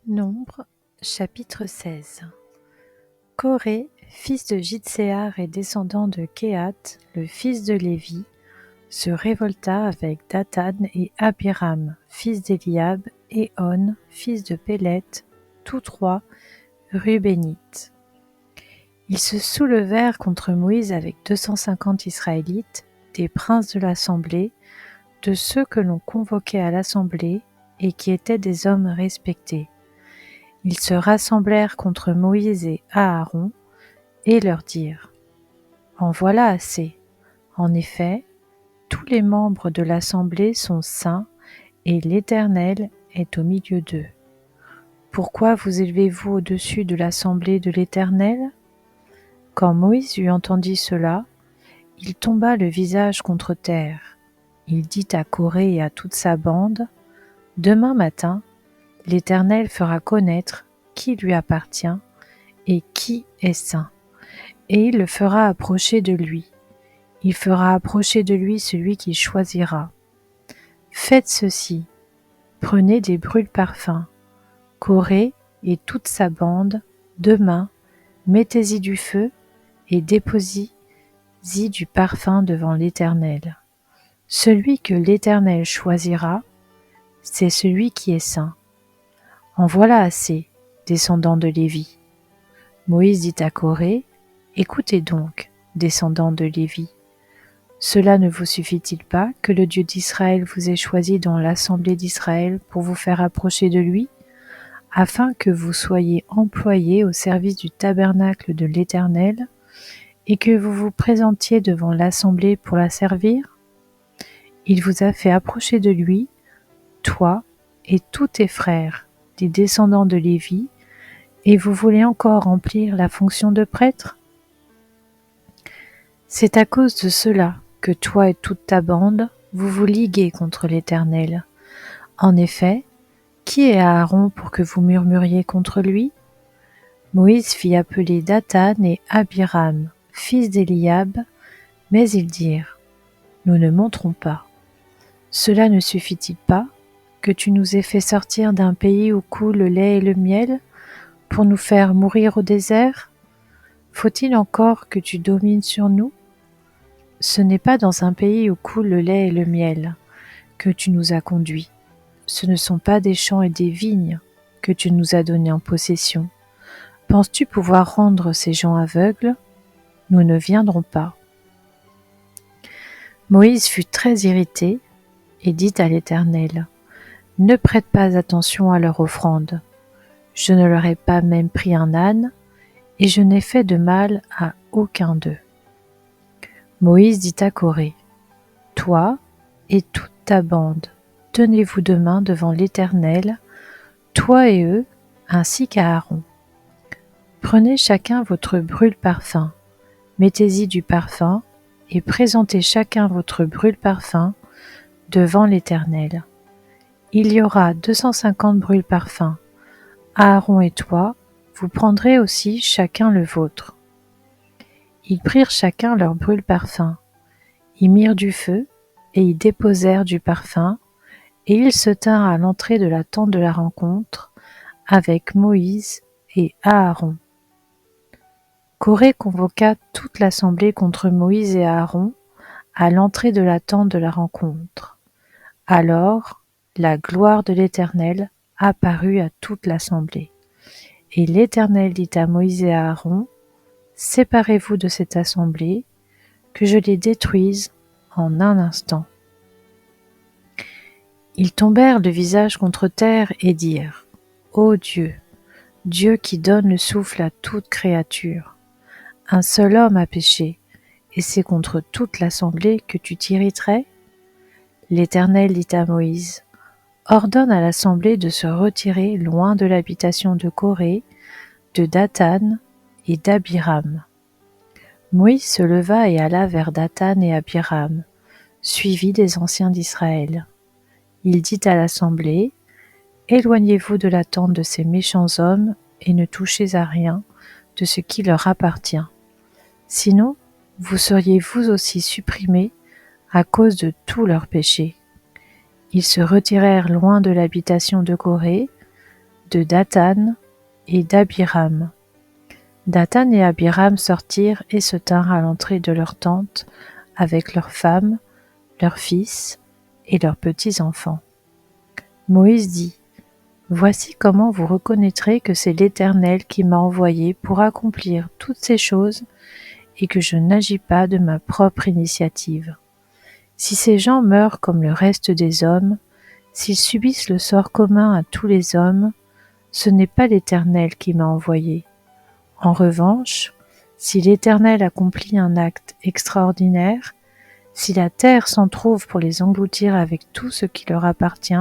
Nombre, chapitre 16. Coré, fils de Jitséar et descendant de Kehath, le fils de Lévi, se révolta avec Dathan et Abiram, fils d'Éliab, et On, fils de Péleth, tous trois Rubénites. Ils se soulevèrent contre Moïse avec 250 Israélites, des princes de l'assemblée, de ceux que l'on convoquait à l'assemblée et qui étaient des hommes respectés. Ils se rassemblèrent contre Moïse et Aaron et leur dirent : « En voilà assez. En effet, tous les membres de l'assemblée sont saints et l'Éternel est au milieu d'eux. Pourquoi vous élevez-vous au-dessus de l'assemblée de l'Éternel ? » Quand Moïse eut entendu cela, il tomba le visage contre terre. Il dit à Coré et à toute sa bande : « Demain matin, l'Éternel fera connaître qui lui appartient et qui est saint, et il le fera approcher de lui. Il fera approcher de lui celui qu'il choisira. Faites ceci, prenez des brûle-parfums. Coré et toute sa bande, demain, mettez-y du feu et déposez-y du parfum devant l'Éternel. Celui que l'Éternel choisira, c'est celui qui est saint. En voilà assez, descendants de Lévi. » Moïse dit à Coré : « Écoutez donc, descendants de Lévi. Cela ne vous suffit-il pas que le Dieu d'Israël vous ait choisi dans l'assemblée d'Israël pour vous faire approcher de lui, afin que vous soyez employés au service du tabernacle de l'Éternel et que vous vous présentiez devant l'assemblée pour la servir ? Il vous a fait approcher de lui, toi et tous tes frères, des descendants de Lévi, et vous voulez encore remplir la fonction de prêtre ? C'est à cause de cela que toi et toute ta bande, vous vous liguez contre l'Éternel. En effet, qui est Aaron pour que vous murmuriez contre lui ? » Moïse fit appeler Dathan et Abiram, fils d'Éliab, mais ils dirent : « Nous ne monterons pas. Cela ne suffit-il pas que tu nous aies fait sortir d'un pays où coule le lait et le miel, pour nous faire mourir au désert ? Faut-il encore que tu domines sur nous ? Ce n'est pas dans un pays où coule le lait et le miel que tu nous as conduits. Ce ne sont pas des champs et des vignes que tu nous as donnés en possession. Penses-tu pouvoir rendre ces gens aveugles ? Nous ne viendrons pas. » Moïse fut très irrité et dit à l'Éternel : « Ne prête pas attention à leur offrande. Je ne leur ai pas même pris un âne, et je n'ai fait de mal à aucun d'eux. » Moïse dit à Coré : « Toi et toute ta bande, tenez-vous demain devant l'Éternel, toi et eux, ainsi qu'Aaron. Prenez chacun votre brûle-parfum, mettez-y du parfum, et présentez chacun votre brûle-parfum devant l'Éternel. Il y aura 250 brûle-parfums. Aaron et toi, vous prendrez aussi chacun le vôtre. » Ils prirent chacun leur brûle-parfum, y mirent du feu, et y déposèrent du parfum, et ils se tinrent à l'entrée de la tente de la rencontre, avec Moïse et Aaron. Coré convoqua toute l'assemblée contre Moïse et Aaron à l'entrée de la tente de la rencontre. Alors, la gloire de l'Éternel apparut à toute l'assemblée. Et l'Éternel dit à Moïse et à Aaron : « Séparez-vous de cette assemblée, que je les détruise en un instant. » Ils tombèrent le visage contre terre et dirent : « Ô Dieu, Dieu qui donne le souffle à toute créature, un seul homme a péché, et c'est contre toute l'assemblée que tu t'irriterais ? » L'Éternel dit à Moïse : « Ordonne à l'assemblée de se retirer loin de l'habitation de Coré, de Dathan et d'Abiram. » Moïse se leva et alla vers Dathan et Abiram, suivi des anciens d'Israël. Il dit à l'assemblée : « Éloignez-vous de la tente de ces méchants hommes et ne touchez à rien de ce qui leur appartient. Sinon, vous seriez vous aussi supprimés à cause de tous leurs péchés. » Ils se retirèrent loin de l'habitation de Coré, de Dathan et d'Abiram. Dathan et Abiram sortirent et se tinrent à l'entrée de leur tente avec leurs femmes, leurs fils et leurs petits-enfants. Moïse dit : Voici comment vous reconnaîtrez que c'est l'Éternel qui m'a envoyé pour accomplir toutes ces choses et que je n'agis pas de ma propre initiative. Si ces gens meurent comme le reste des hommes, s'ils subissent le sort commun à tous les hommes, ce n'est pas l'Éternel qui m'a envoyé. En revanche, si l'Éternel accomplit un acte extraordinaire, si la terre s'en trouve pour les engloutir avec tout ce qui leur appartient,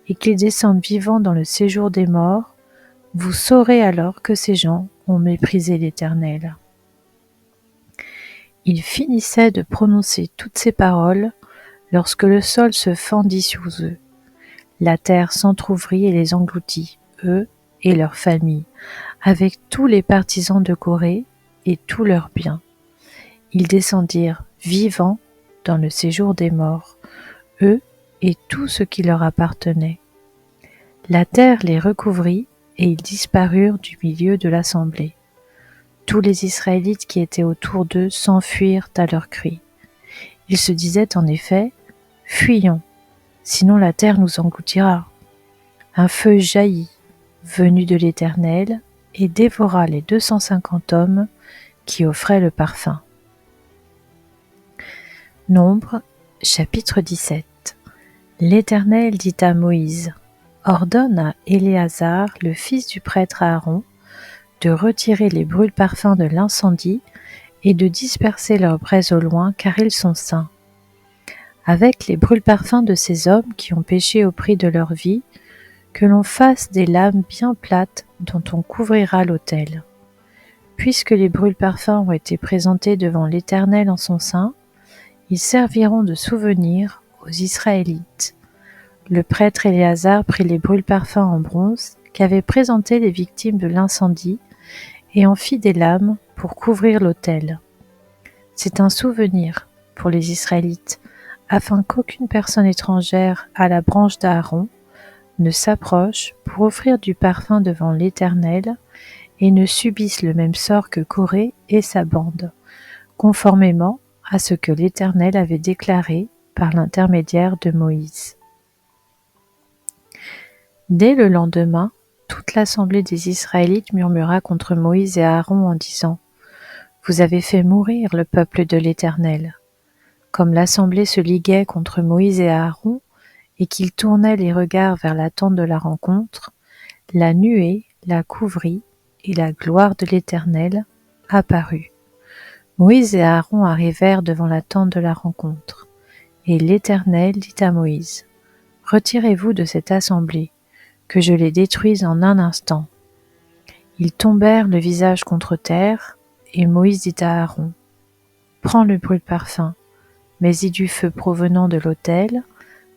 et qu'ils descendent vivants dans le séjour des morts, vous saurez alors que ces gens ont méprisé l'Éternel. Il finissait de prononcer toutes ces paroles lorsque le sol se fendit sous eux. La terre s'entr'ouvrit et les engloutit, eux et leurs familles, avec tous les partisans de Corée et tous leurs biens. Ils descendirent vivants dans le séjour des morts, eux et tout ce qui leur appartenait. La terre les recouvrit et ils disparurent du milieu de l'assemblée. Tous les Israélites qui étaient autour d'eux s'enfuirent à leurs cris. Ils se disaient en effet : Fuyons, sinon la terre nous engloutira. Un feu jaillit, venu de l'Éternel, et dévora les 250 hommes qui offraient le parfum. Nombre, chapitre 17. L'Éternel dit à Moïse : Ordonne à Éléazar, le fils du prêtre Aaron, de retirer les brûle-parfums de l'incendie et de disperser leurs braises au loin, car ils sont saints. Avec les brûle-parfums de ces hommes qui ont péché au prix de leur vie, que l'on fasse des lames bien plates dont on couvrira l'autel. Puisque les brûle-parfums ont été présentés devant l'Éternel en son sein, ils serviront de souvenir aux Israélites. Le prêtre Éléazar prit les brûle-parfums en bronze qu'avaient présentés les victimes de l'incendie et en fit des lames pour couvrir l'autel. C'est un souvenir pour les Israélites, afin qu'aucune personne étrangère à la branche d'Aaron ne s'approche pour offrir du parfum devant l'Éternel et ne subisse le même sort que Corée et sa bande, conformément à ce que l'Éternel avait déclaré par l'intermédiaire de Moïse. Dès le lendemain, toute l'assemblée des Israélites murmura contre Moïse et Aaron en disant : Vous avez fait mourir le peuple de l'Éternel. Comme l'assemblée se liguait contre Moïse et Aaron, et qu'ils tournaient les regards vers la tente de la rencontre, la nuée la couvrit, et la gloire de l'Éternel apparut. Moïse et Aaron arrivèrent devant la tente de la rencontre, et l'Éternel dit à Moïse : Retirez-vous de cette assemblée, que je les détruise en un instant. Ils tombèrent le visage contre terre, et Moïse dit à Aaron : Prends le brûle-parfum, mets-y du feu provenant de l'autel,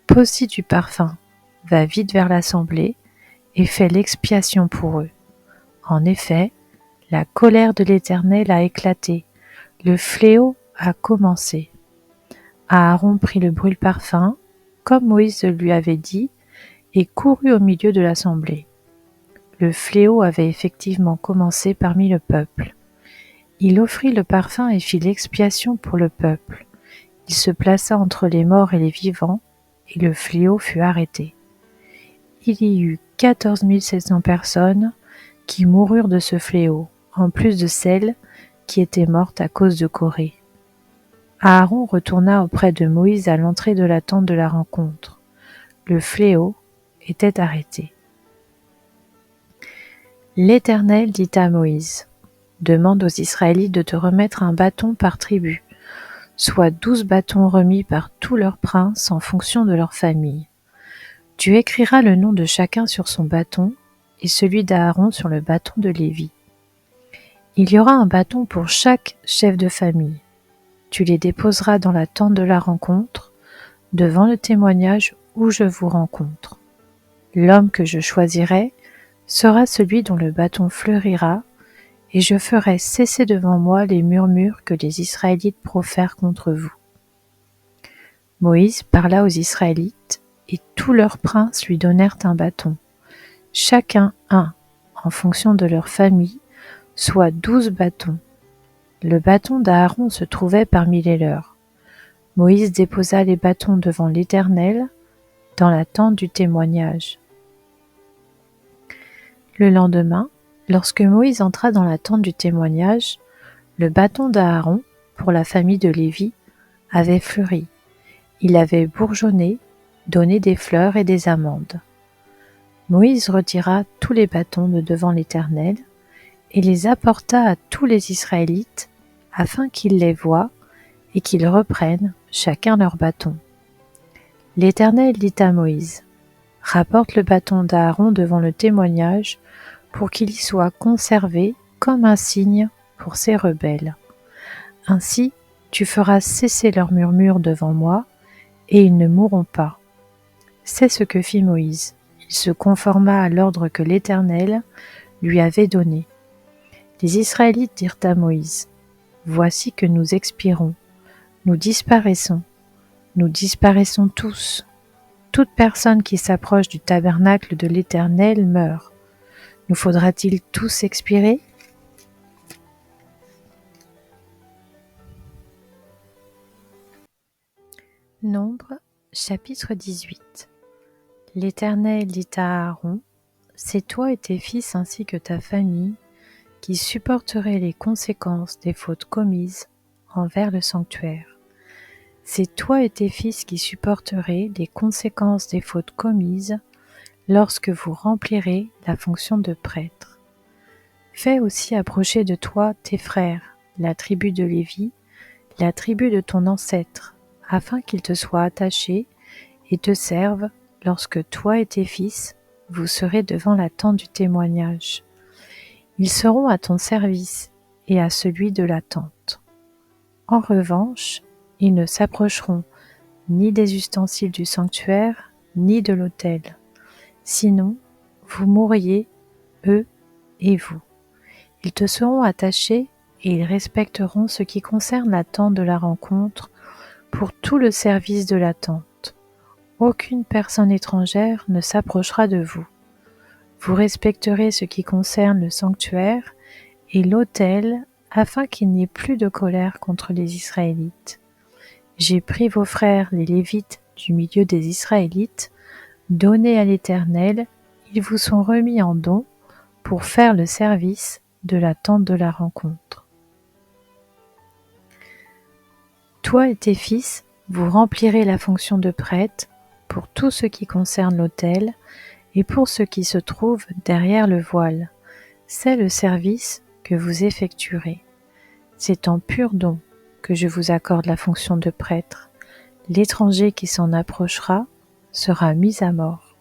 pose-y du parfum, va vite vers l'assemblée, et fais l'expiation pour eux. En effet, la colère de l'Éternel a éclaté, le fléau a commencé. Aaron prit le brûle-parfum, comme Moïse lui avait dit, et courut au milieu de l'assemblée. Le fléau avait effectivement commencé parmi le peuple. Il offrit le parfum et fit l'expiation pour le peuple. Il se plaça entre les morts et les vivants, et le fléau fut arrêté. Il y eut 14 700 personnes qui moururent de ce fléau, en plus de celles qui étaient mortes à cause de Corée. Aaron retourna auprès de Moïse à l'entrée de la tente de la rencontre. Le fléau était arrêté. L'Éternel dit à Moïse : Demande aux Israélites de te remettre un bâton par tribu, soit 12 bâtons remis par tous leurs princes en fonction de leur famille. Tu écriras le nom de chacun sur son bâton et celui d'Aaron sur le bâton de Lévi. Il y aura un bâton pour chaque chef de famille. Tu les déposeras dans la tente de la rencontre, devant le témoignage où je vous rencontre. L'homme que je choisirai sera celui dont le bâton fleurira, et je ferai cesser devant moi les murmures que les Israélites profèrent contre vous. Moïse parla aux Israélites, et tous leurs princes lui donnèrent un bâton. chacun un, en fonction de leur famille, soit 12 bâtons. Le bâton d'Aaron se trouvait parmi les leurs. Moïse déposa les bâtons devant l'Éternel dans la tente du témoignage. Le lendemain, lorsque Moïse entra dans la tente du témoignage, le bâton d'Aaron, pour la famille de Lévi, avait fleuri. Il avait bourgeonné, donné des fleurs et des amandes. Moïse retira tous les bâtons de devant l'Éternel et les apporta à tous les Israélites afin qu'ils les voient et qu'ils reprennent chacun leur bâton. L'Éternel dit à Moïse : « Rapporte le bâton d'Aaron devant le témoignage pour qu'il y soit conservé comme un signe pour ces rebelles. Ainsi, tu feras cesser leurs murmures devant moi, et ils ne mourront pas. » C'est ce que fit Moïse. Il se conforma à l'ordre que l'Éternel lui avait donné. Les Israélites dirent à Moïse : « Voici que nous expirons, nous disparaissons tous. Toute personne qui s'approche du tabernacle de l'Éternel meurt. Nous faudra-t-il tous expirer ? » Nombre, chapitre 18. L'Éternel dit à Aaron : « C'est toi et tes fils ainsi que ta famille qui supporterez les conséquences des fautes commises envers le sanctuaire. C'est toi et tes fils qui supporterez les conséquences des fautes commises lorsque vous remplirez la fonction de prêtre. Fais aussi approcher de toi tes frères, la tribu de Lévi, la tribu de ton ancêtre, afin qu'ils te soient attachés et te servent lorsque toi et tes fils, vous serez devant la tente du témoignage. Ils seront à ton service et à celui de la tente. En revanche, ils ne s'approcheront ni des ustensiles du sanctuaire, ni de l'autel. Sinon, vous mourriez, eux et vous. Ils te seront attachés et ils respecteront ce qui concerne la tente de la rencontre pour tout le service de la tente. Aucune personne étrangère ne s'approchera de vous. Vous respecterez ce qui concerne le sanctuaire et l'autel afin qu'il n'y ait plus de colère contre les Israélites. J'ai pris vos frères les Lévites du milieu des Israélites, donnés à l'Éternel, ils vous sont remis en don pour faire le service de la tente de la rencontre. Toi et tes fils, vous remplirez la fonction de prêtre pour tout ce qui concerne l'autel et pour ce qui se trouve derrière le voile. C'est le service que vous effectuerez. C'est en pur don que je vous accorde la fonction de prêtre. L'étranger qui s'en approchera sera mis à mort.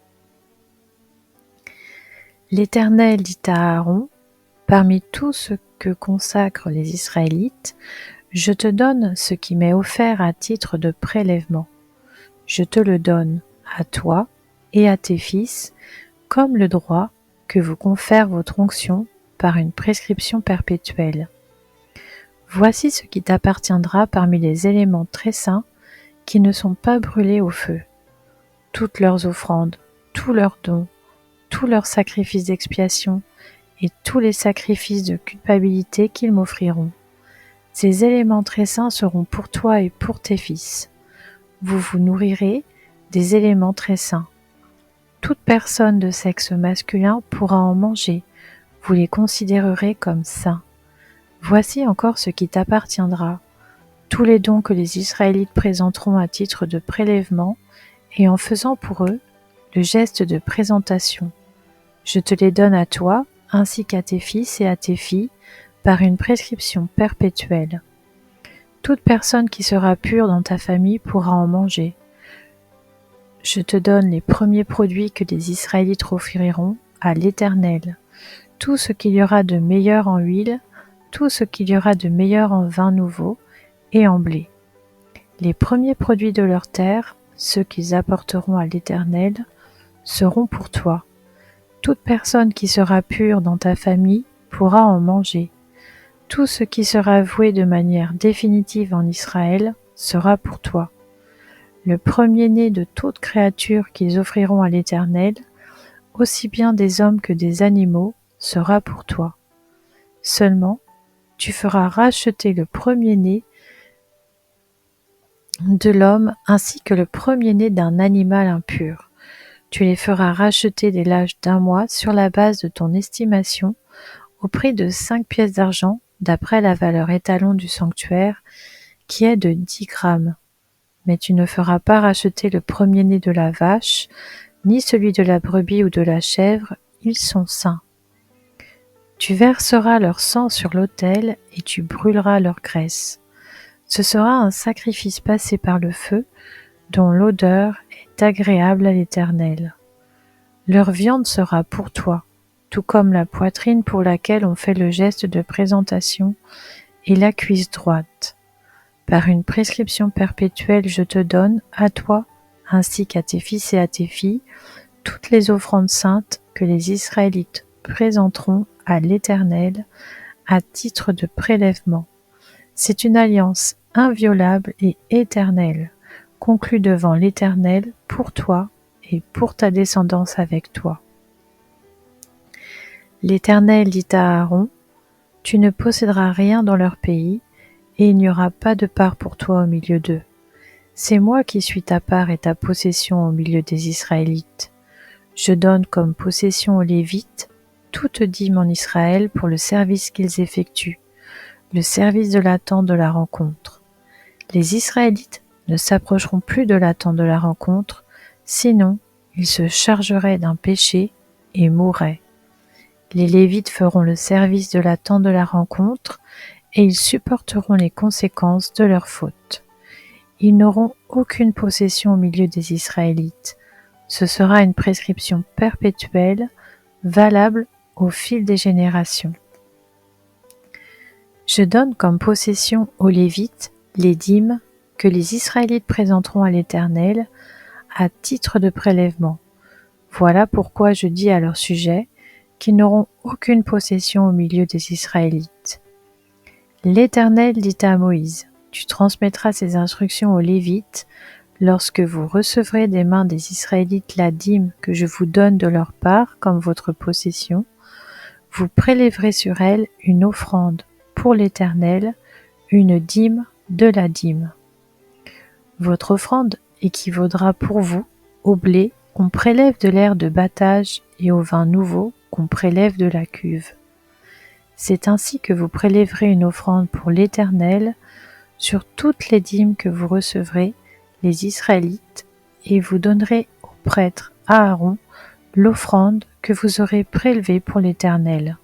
L'Éternel dit à Aaron : « Parmi tout ce que consacrent les Israélites, je te donne ce qui m'est offert à titre de prélèvement. Je te le donne à toi et à tes fils, comme le droit que vous confère votre onction par une prescription perpétuelle. Voici ce qui t'appartiendra parmi les éléments très saints qui ne sont pas brûlés au feu. Toutes leurs offrandes, tous leurs dons, tous leurs sacrifices d'expiation et tous les sacrifices de culpabilité qu'ils m'offriront. Ces éléments très saints seront pour toi et pour tes fils. Vous vous nourrirez des éléments très saints. Toute personne de sexe masculin pourra en manger, vous les considérerez comme saints. Voici encore ce qui t'appartiendra, tous les dons que les Israélites présenteront à titre de prélèvement et en faisant pour eux le geste de présentation. Je te les donne à toi, ainsi qu'à tes fils et à tes filles, par une prescription perpétuelle. Toute personne qui sera pure dans ta famille pourra en manger. Je te donne les premiers produits que les Israélites offriront à l'Éternel, tout ce qu'il y aura de meilleur en huile, tout ce qu'il y aura de meilleur en vin nouveau et en blé. Les premiers produits de leur terre, ceux qu'ils apporteront à l'Éternel, seront pour toi. Toute personne qui sera pure dans ta famille pourra en manger. Tout ce qui sera voué de manière définitive en Israël sera pour toi. Le premier-né de toute créature qu'ils offriront à l'Éternel, aussi bien des hommes que des animaux, sera pour toi. Seulement, tu feras racheter le premier-né de l'homme ainsi que le premier-né d'un animal impur. Tu les feras racheter dès l'âge d'1 mois sur la base de ton estimation au prix de 5 pièces d'argent d'après la valeur étalon du sanctuaire qui est de 10 grammes. Mais tu ne feras pas racheter le premier-né de la vache, ni celui de la brebis ou de la chèvre, ils sont saints. Tu verseras leur sang sur l'autel et tu brûleras leur graisse. Ce sera un sacrifice passé par le feu, dont l'odeur est agréable à l'Éternel. Leur viande sera pour toi, tout comme la poitrine pour laquelle on fait le geste de présentation et la cuisse droite. Par une prescription perpétuelle, je te donne, à toi, ainsi qu'à tes fils et à tes filles, toutes les offrandes saintes que les Israélites présenteront à l'Éternel à titre de prélèvement. C'est une alliance inviolable et éternelle, conclue devant l'Éternel pour toi et pour ta descendance avec toi. L'Éternel dit à Aaron, tu ne posséderas rien dans leur pays, et il n'y aura pas de part pour toi au milieu d'eux. C'est moi qui suis ta part et ta possession au milieu des Israélites. Je donne comme possession aux Lévites toute dîme en Israël pour le service qu'ils effectuent, le service de la tente de la rencontre. Les Israélites ne s'approcheront plus de la tente de la rencontre, sinon ils se chargeraient d'un péché et mourraient. Les Lévites feront le service de la tente de la rencontre et ils supporteront les conséquences de leurs fautes. Ils n'auront aucune possession au milieu des Israélites. Ce sera une prescription perpétuelle, valable au fil des générations. Je donne comme possession aux Lévites les dîmes que les Israélites présenteront à l'Éternel à titre de prélèvement. Voilà pourquoi je dis à leur sujet qu'ils n'auront aucune possession au milieu des Israélites. L'Éternel dit à Moïse, tu transmettras ces instructions aux Lévites lorsque vous recevrez des mains des Israélites la dîme que je vous donne de leur part comme votre possession, vous prélèverez sur elle une offrande pour l'Éternel, une dîme de la dîme. Votre offrande équivaudra pour vous au blé qu'on prélève de l'aire de battage et au vin nouveau qu'on prélève de la cuve. C'est ainsi que vous prélèverez une offrande pour l'Éternel sur toutes les dîmes que vous recevrez, les Israélites, et vous donnerez au prêtre Aaron l'offrande que vous aurez prélevée pour l'Éternel.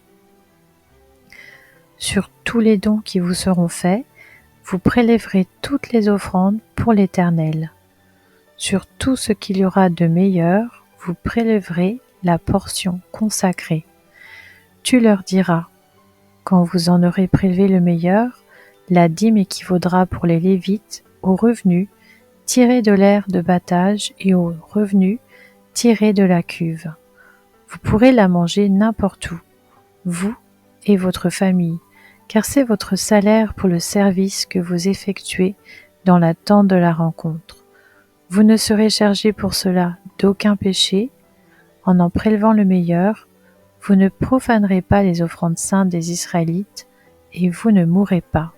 Sur tous les dons qui vous seront faits, vous prélèverez toutes les offrandes pour l'Éternel. Sur tout ce qu'il y aura de meilleur, vous prélèverez la portion consacrée. Tu leur diras, quand vous en aurez prélevé le meilleur, la dîme équivaudra pour les Lévites au revenu tiré de l'aire de battage et au revenu tiré de la cuve. Vous pourrez la manger n'importe où, vous et votre famille, car c'est votre salaire pour le service que vous effectuez dans la tente de la rencontre. Vous ne serez chargé pour cela d'aucun péché. En prélevant le meilleur, vous ne profanerez pas les offrandes saintes des Israélites et vous ne mourrez pas.